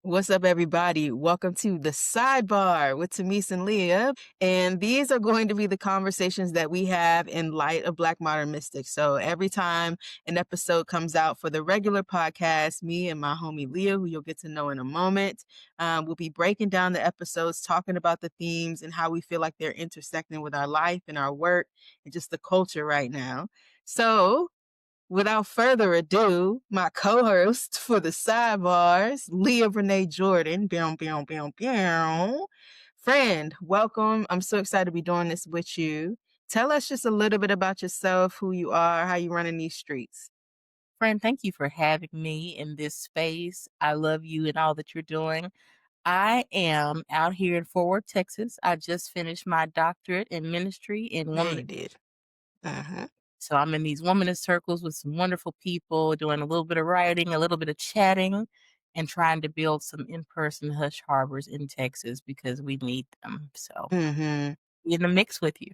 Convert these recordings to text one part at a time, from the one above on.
What's up, everybody? Welcome to the Sidebar with Tamice and Leah. And these are going to be the conversations that we have in light of Black Modern Mystics. So every time an episode comes out for the regular podcast, me and my homie Leah, who you'll get to know in a moment, we'll be breaking down the episodes, talking about the themes and how we feel like they're intersecting with our life and our work and just the culture right now. So without further ado, my co-host for the sidebars, Leah Renee Jordan. Bow, bow, bow, bow. Friend, welcome. I'm so excited to be doing this with you. Tell us just a little bit about yourself, who you are, how you running these streets. Friend, thank you for having me in this space. I love you and all that you're doing. I am out here in Fort Worth, Texas. I just finished my doctorate in ministry in Yeah, woman. you did. Uh-huh. So I'm in these womanist circles with some wonderful people, doing a little bit of writing, a little bit of chatting, and trying to build some in-person hush harbors in Texas because we need them. So Mm-hmm. be in the mix with you.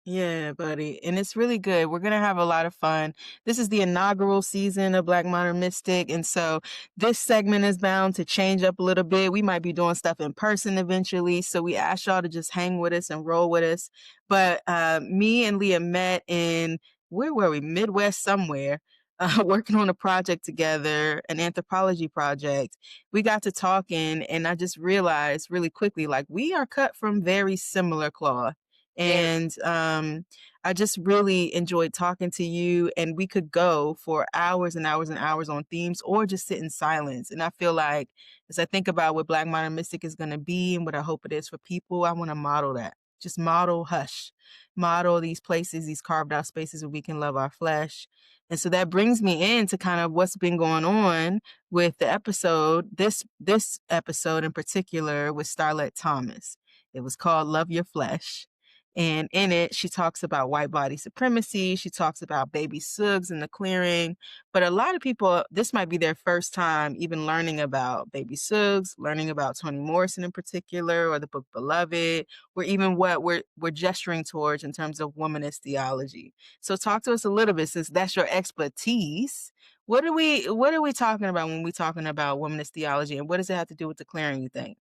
Yeah, buddy. And it's really good. We're going to have a lot of fun. This is the inaugural season of Black Modern Mystic. And so this segment is bound to change up a little bit. We might be doing stuff in person eventually. So we ask y'all to just hang with us and roll with us. But me and Leah met in, where were we? Midwest somewhere. Working on a project together, an anthropology project. We got to talking, and I just realized really quickly, like, we are cut from very similar cloth. Very. And I just really enjoyed talking to you, and we could go for hours and hours and hours on themes or just sit in silence. And I feel like as I think about what Black Modern Mystic is going to be and what I hope it is for people, I want to model that. Just model hush, model these places, these carved out spaces where we can love our flesh. And so that brings me into kind of what's been going on with the episode, this episode in particular with Starlet Thomas. It was called Love Your Flesh. And in it, she talks about white body supremacy. She talks about Baby Suggs and the clearing. But a lot of people, this might be their first time even learning about Baby Suggs, learning about Toni Morrison in particular, or the book Beloved, or even what we're gesturing towards in terms of womanist theology. So talk to us a little bit, since that's your expertise. What are we talking about when we're talking about womanist theology, and what does it have to do with the clearing, you think?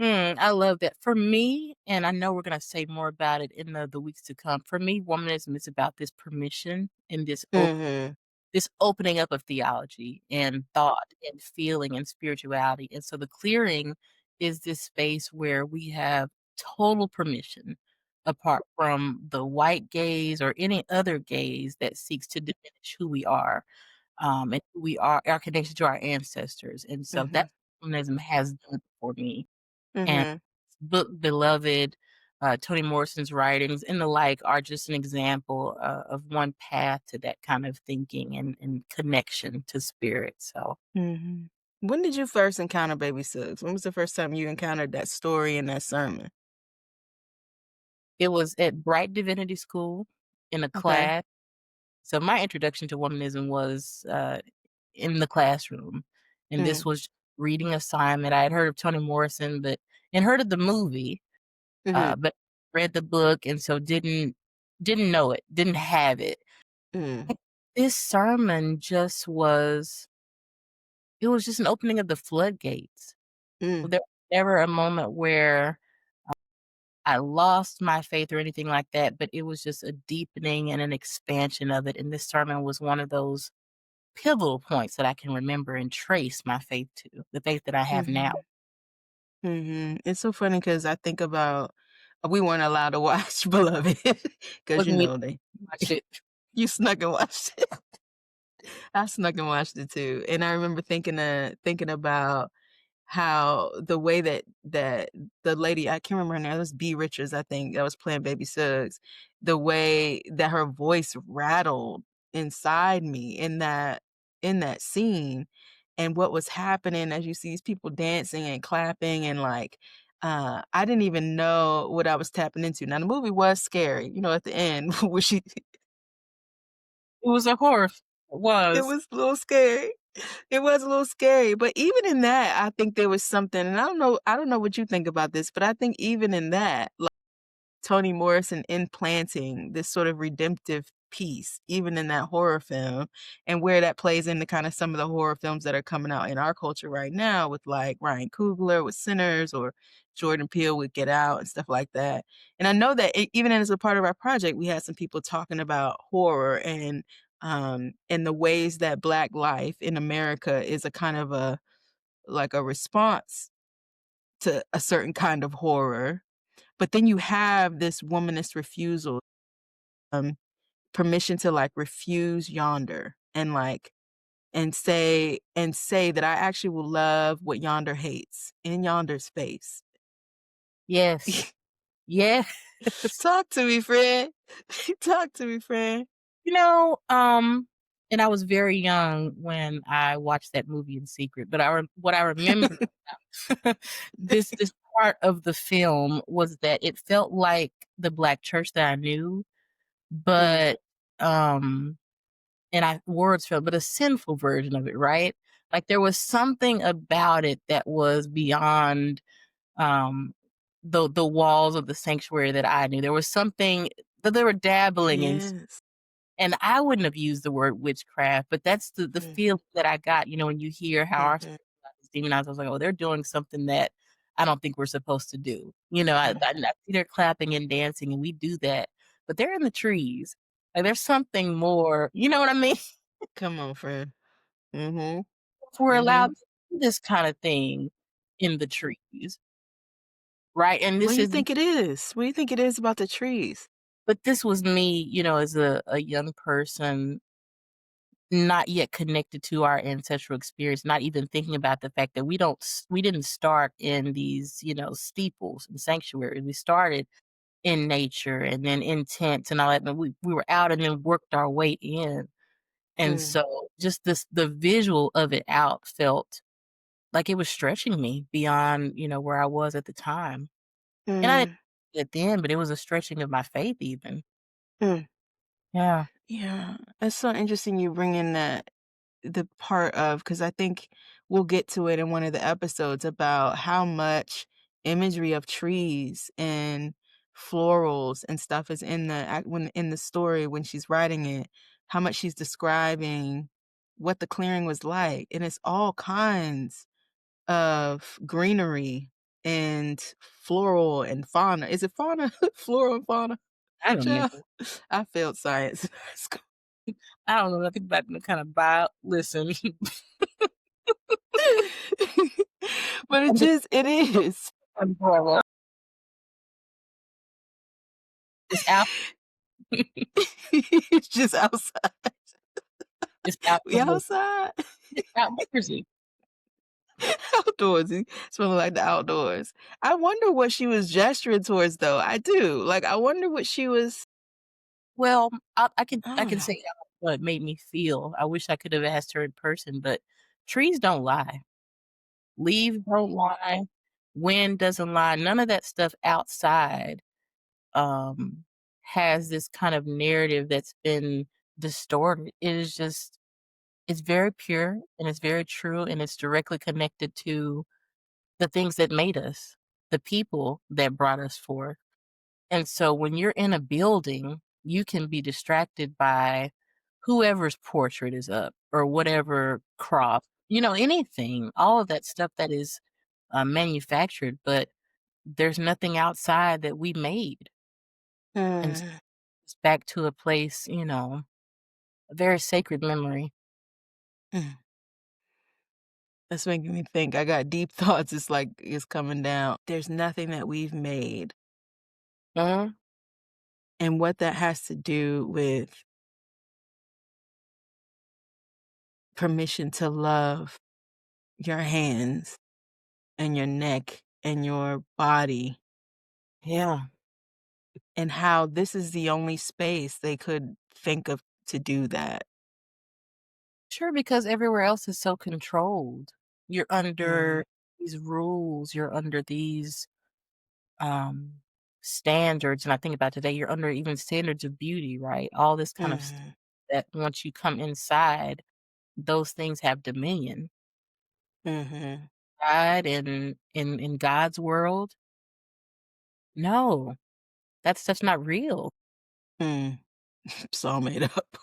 I love that. For me, and I know we're gonna say more about it in the weeks to come. For me, womanism is about this permission and Mm-hmm. this opening up of theology and thought and feeling and spirituality. And so the clearing is this space where we have total permission apart from the white gaze or any other gaze that seeks to diminish who we are, and who we are, our connection to our ancestors. And so Mm-hmm. that's what womanism has done for me. And Mm-hmm. book Beloved, Toni Morrison's writings and the like are just an example, of one path to that kind of thinking and connection to spirit. So Mhm. When did you first encounter Baby Suggs? When was the first time you encountered that story in that sermon? it was at Bright Divinity School in a Okay. class. So my introduction to womanism was, in the classroom, and this Mm. was reading assignment. I had heard of Toni Morrison, but and heard of the movie, Mhm. but read the book, and so didn't know it, didn't have it. Mm. This sermon just was it was just an opening of the floodgates. Mm. There was never a moment where I lost my faith or anything like that, but it was just a deepening and an expansion of it, and this sermon was one of those pivotal points that I can remember and trace my faith to, the faith that I have now. Mhm. Mhm. It's so funny because I think about we weren't allowed to watch Beloved because Wasn't me they watch it. you snuck and watched it. I snuck and watched it too, and I remember thinking about how the way that the lady, I can't remember her name, it was B. Richards, I think, that was playing Baby Suggs, the way that her voice rattled inside me in that scene, and what was happening as you see these people dancing and clapping and like, I didn't even know what I was tapping into. Now the movie was scary, at the end where she It was a horror it it was. was a little scary. It was a little scary, but even in that, I think there was something, and I don't know what you think about this, but I think even in that, like Toni Morrison implanting this sort of redemptive peace, even in that horror film, and where that plays into kinda some of the horror films that are coming out in our culture right now with, like, Ryan Coogler with Sinners or Jordan Peele with Get Out and stuff like that. And I know that even as a part of our project, we had some people talking about horror and the ways that Black life in America is a kind of a like a response to a certain kind of horror. But then you have this womanist refusal, um, permission to, like, refuse yonder and, like and say that I actually will love what yonder hates in yonder's face. Yes. Yes. Talk to me, friend. Talk to me, friend. You know, and I was very young when I watched that movie in secret, but what I remember this part of the film was that it felt like the Black church that I knew, Mm, but, um and I words felt but a sinful version of it, right? Like, there was something about it that was beyond, um, the walls of the sanctuary that I knew. There was something that they were dabbling in. yes. And I wouldn't have used the word witchcraft, but that's the Mm, feel that I got, when you hear how our mhm, spirituality is demonized. I was like, "Oh, they're doing something that I don't think we're supposed to do." I see they're clapping and dancing, and we do that, but they're in the trees. Like, there's something more, you know what I mean? come on, friend. Mhm, If we're allowed mhm. to do this kinda thing in the trees, right? And What this do you is think it is? What do you think it is about the trees? but this was me, as a young person not yet connected to our ancestral experience, not even thinking about the fact that we didn't start in these, steeples and sanctuaries. We started in nature and then in tents and all that, but we were out and then worked our way in. And Mm, so just the visual of it out felt like it was stretching me beyond, where I was at the time. And I didn't mm, see it then, but it was a stretching of my faith even. mm. Yeah. Yeah, it's so interesting you bring in the part of because I think we'll get to it in one of the episodes about how much imagery of trees and florals and stuff is in when in the story when she's writing it, how much she's describing what the clearing was like, and it's all kinds of greenery and floral and fauna. Is it fauna? Floral and fauna? I don't Child, know. I failed science in high school. I don't know nothing about the kind of bio listen. But it is. It's out It's just outside. it's We outdoors. outside. It's outdoorsy. Outdoorsy, smelling like the outdoors. I wonder what she was gesturing towards, though. I do. Like, I wonder what she was Well, I I don't can know. say how what it made me feel. I wish I could have asked her in person, but trees don't lie. Leaves don't lie. Wind doesn't lie. None of that stuff outside, um, has this kind of narrative that's been distorted. It is just it's very pure, and it's very true, and it's directly connected to the things that made us, the people that brought us forth. And so when you're in a building, you can be distracted by whoever's portrait is up or whatever crop, anything, all of that stuff that is manufactured, but there's nothing outside that we made. And so Mm, it's back to a place, a very sacred memory. mm. That's making me think. I got deep thoughts. It's like it's coming down. There's nothing that we've made, Mhm. and what that has to do with permission to love your hands and your neck and your body, Yeah. and how this is the only space they could think of to do that. Sure, because everywhere else is so controlled. You're Mm, under these rules, you're under these um, standards, and I think about today, you're under even standards of beauty, right? All this kind of stuff mhm, that once you come inside, those things have dominion. mhm, God and in God's world, no, that stuff's not real. mm. It's all made up.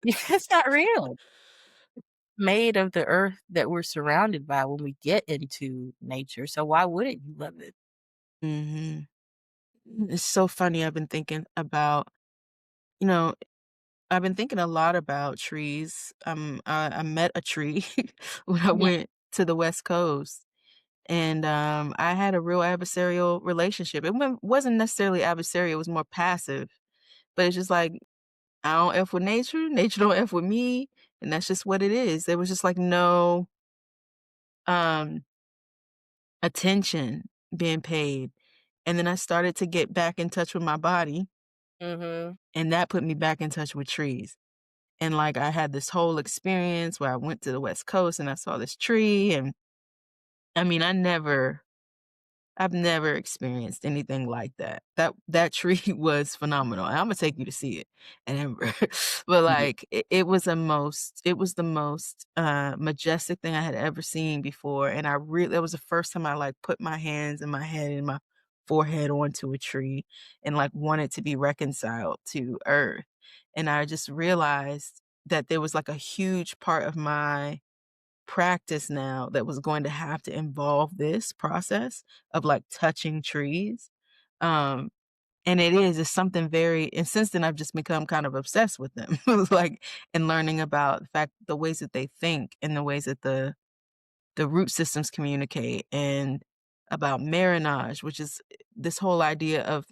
It's not real. Made of the earth that we're surrounded by when we get into nature, so why wouldn't you love it? Mhm. It's so funny, I've been thinking about you know, I've been thinking a lot about trees. I met a tree when I Mhm, went to the West Coast, and, I had a real adversarial relationship. Wasn't necessarily adversarial, it was more passive, but it's just like, I don't F with nature, nature don't F with me, and that's just what it is. There was just, like, no, um, attention being paid, and then I started to get back in touch with my body, mhm. and that put me back in touch with trees. And, like, I had this whole experience where I went to the West Coast and I saw this tree, and I mean, I've never experienced anything like that. That tree was phenomenal, and Imma take you to see it in Denver. But, Yeah. like, it was the most, majestic thing I had ever seen before, and I really it was the first time I, like, put my hands and my head and my forehead onto a tree and, like, wanted to be reconciled to Earth, and I just realized that there was, like, a huge part of my practice now that was going to have to involve this process of, like, touching trees, um, and it's something very and since then, I've just become kind of obsessed with them, like, and learning about the ways that they think and the ways that the root systems communicate, and about marronage, which is this whole idea of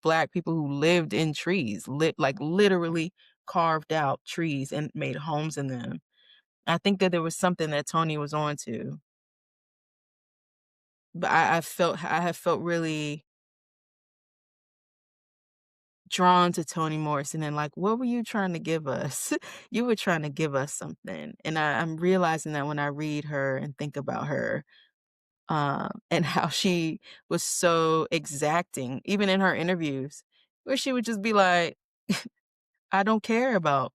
Black people who lived in trees, like, literally carved out trees and made homes in them. I think that there was something that Tony was onto, but I have felt really drawn to Toni Morrison and, like, what were you trying to give us? You were trying to give us something, and I'm realizing that when I read her and think about her, and how she was so exacting, even in her interviews, where she would just be like, "I don't care about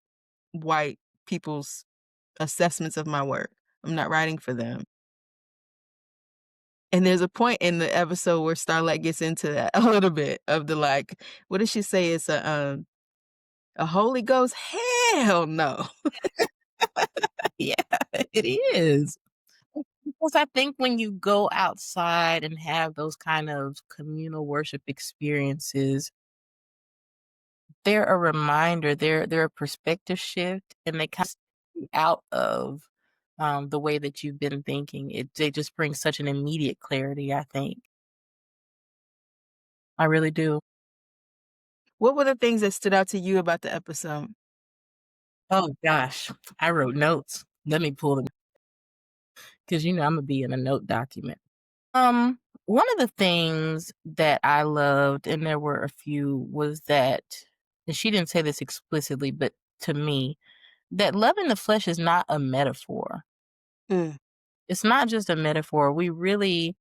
white people's assessments of my work. I'm not writing for them." And there's a point in the episode where Starlight gets into that a little bit of the, like, what does she say? It's a Holy Ghost? Hell no. Yeah, it is. Because I think when you go outside and have those kind of communal worship experiences, they're a reminder, they're a perspective shift, and they kind of you out of, the way that you've been thinking. They just bring such an immediate clarity, I think. I really do. What were the things that stood out to you about the episode? Oh gosh, I wrote notes. Let me pull them because Imma be in a note document. One of the things that I loved, and there were a few, was that and she didn't say this explicitly, but to me, that love in the flesh is not a metaphor. Mm, It's not just a metaphor. We really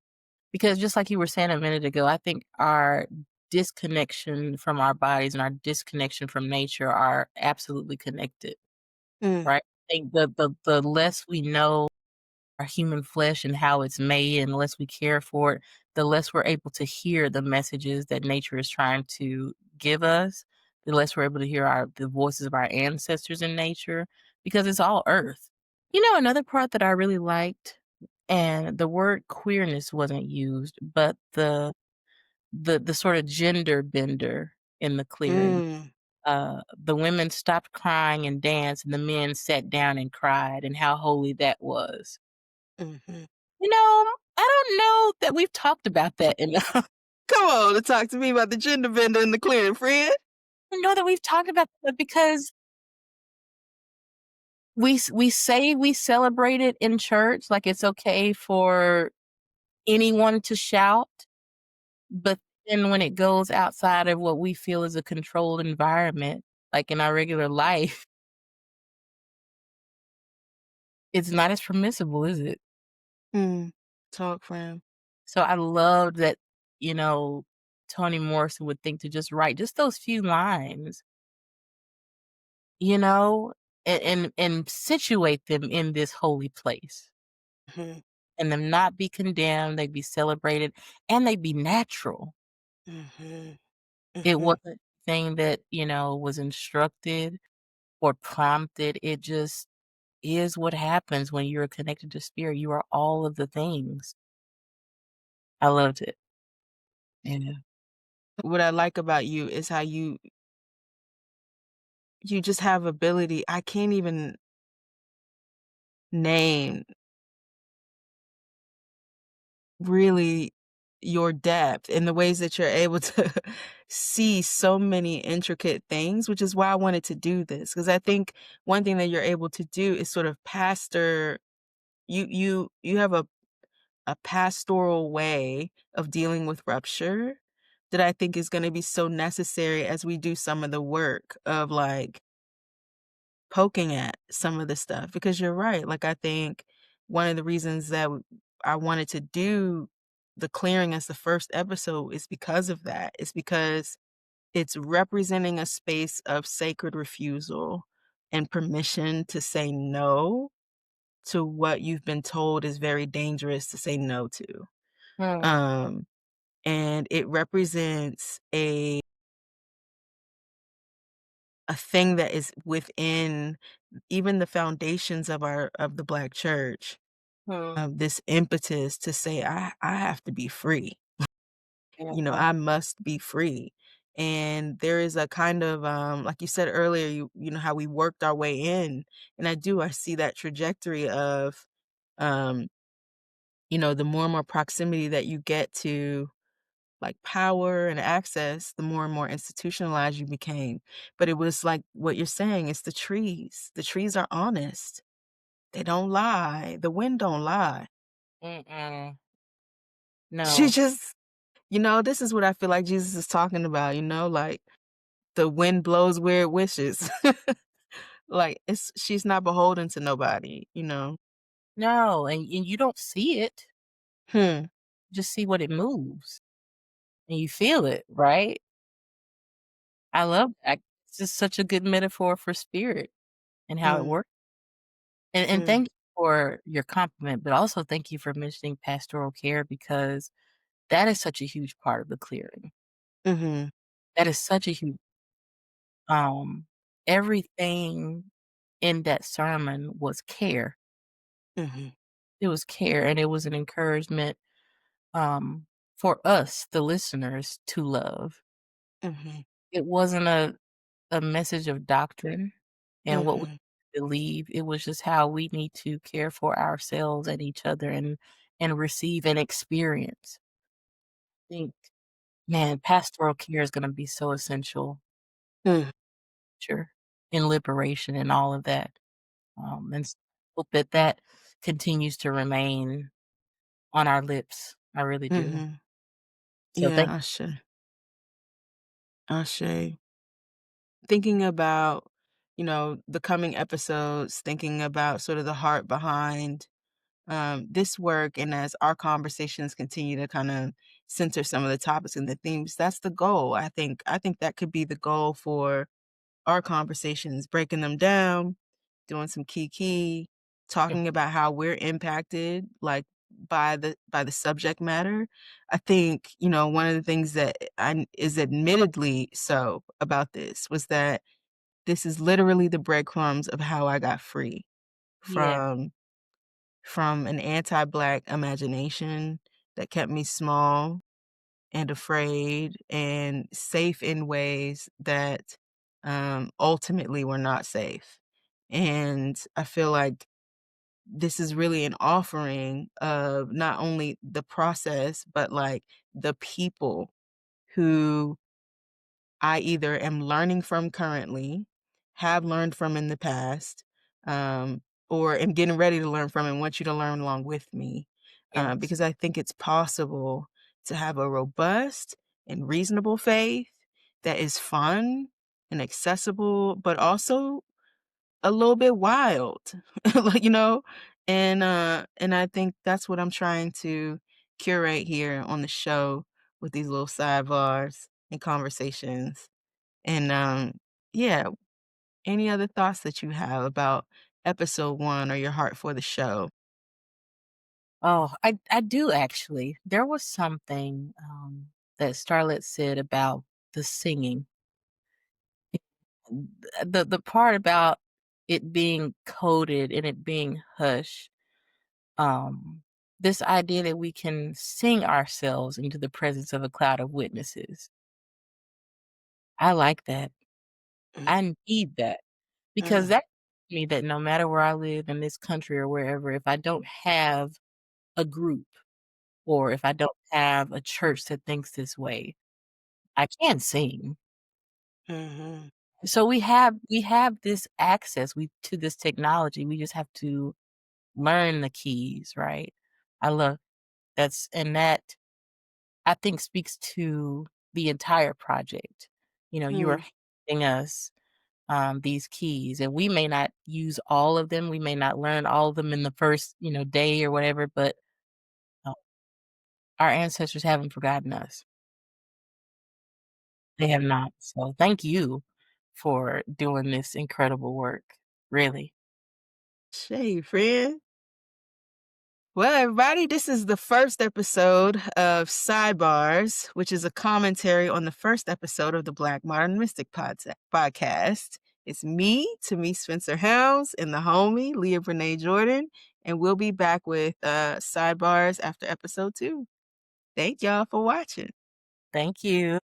because just like you were saying a minute ago, I think our disconnection from our bodies and our disconnection from nature are absolutely connected, mm, right? I think the less we know our human flesh and how it's made, and the less we care for it, the less we're able to hear the messages that nature is trying to give us, the less we're able to hear the voices of our ancestors in nature because it's all earth. Another part that I really liked, and the word queerness wasn't used, but the sort of gender bender in the clearing. mm, The women stopped crying and danced, and the men sat down and cried, and how holy that was. mhm. I don't know that we've talked about that enough. Come on to talk to me about the gender bender in the clearing, friend. I don't know that we've talked about that because we say we celebrate it in church, like it's okay for anyone to shout, but then when it goes outside of what we feel is a controlled environment, like in our regular life, it's not as permissible, is it? Mm. Talk, friend. So I loved that, you know, Toni Morrison would think to just write just those few lines, you know, and situate them in this holy place, Mhm, and them not be condemned, they be celebrated, and they be natural. mhm, It mhm. wasn't everything that, was instructed or prompted. It just is what happens when you're connected to spirit. You are all of the things. I loved it. Yeah. What I like about you is how you just have ability. I can't even name really your depth in the ways that you're able to see so many intricate things, which is why I wanted to do this. Because I think one thing that you're able to do is sort of pastor you have a pastoral way of dealing with rupture that I think is gonna be so necessary as we do some of the work of, like, poking at some of the stuff, because you're right, like, I think one of the reasons that I wanted to do the clearing as the first episode is because of that. It's because it's representing a space of sacred refusal and permission to say no to what you've been told is very dangerous to say no to. Mm, Um, and it represents a thing that is within even the foundations of the Black church, mm, of this impetus to say, I have to be free. mhm, I must be free." And there is a kind of, like you said earlier, you know, how we worked our way in, and I see that trajectory of, um, the more and more proximity that you get to, like, power and access, the more and more institutionalized you became. But it was like what you're saying, it's the trees. The trees are honest. They don't lie. The wind don't lie. mm-mm. She No, just this is what I feel like Jesus is talking about, like, the wind blows where it wishes. Like, she's not beholden to nobody. no, and you don't see it, Hmm. just see what it moves, and you feel it, right? I love that. It's just such a good metaphor for spirit and how it Hmm. works. And Hmm. thank you for your compliment, but also thank you for mentioning pastoral care because that is such a huge part of the clearing. Mhm. That is such a huge um, everything in that sermon was care. Mhm. It was care, and it was an encouragement, for us, the listeners, to love. Mhm. It wasn't a message of doctrine and what we Mhm. believe. It was just how we need to care for ourselves and each other and receive and experience. I think, man, pastoral care is gonna be so essential, Mhm. sure, in liberation and all of that. And hope that that continues to remain on our lips. I really do. Mhm. So thank Yeah, Ashe. Thinking about, the coming episodes, thinking about sort of the heart behind, this work, and as our conversations continue to kinda center some of the topics and the themes, that's the goal. I think that could be the goal for our conversations, breaking them down, doing some key, you. talking about how we're impacted, like, by the subject matter. I think, one of the things that I is admittedly so about this was that this is literally the breadcrumbs of how I got free Yeah. from an anti-Black imagination that kept me small and afraid and safe in ways that, ultimately were not safe. And I feel like this is really an offering of not only the process, but, like, the people who I either am learning from currently, have learned from in the past, um, or am getting ready to learn from and want you to learn along with me, Yes. because I think it's possible to have a robust and reasonable faith that is fun and accessible, but also a little bit wild, like, and I think that's what I'm trying to curate here on the show with these little sidebars and conversations. And, yeah, any other thoughts that you have about episode 1 or your heart for the show? Oh, I do actually. There was something, that Starlet said about the singing. the part about it being coded and it being hush, um, this idea that we can sing ourselves into the presence of a cloud of witnesses. I like that. Mm, I need that because mm, that me that no matter where I live in this country or wherever, if I don't have a group or if I don't have a church that thinks this way, I can't sing. mhm, So we have this access we to this technology. We just have to learn the keys, right? I love that I think speaks to the entire project. You are mm, handing us these keys, and we may not use all of them. We may not learn all of them in the first, day or whatever, but uh, our ancestors haven't forgotten us. They have not. So thank you for doing this incredible work. Really. Shay, friend. Well, everybody, this is the first episode of Sidebars, which is a commentary on the first episode of the Black Modern Mystic podcast. It's me, Tamice Spencer Helms, and the homie, Leah Brene Jordan, and we'll be back with Sidebars after episode 2. Thank y'all for watching. Thank you.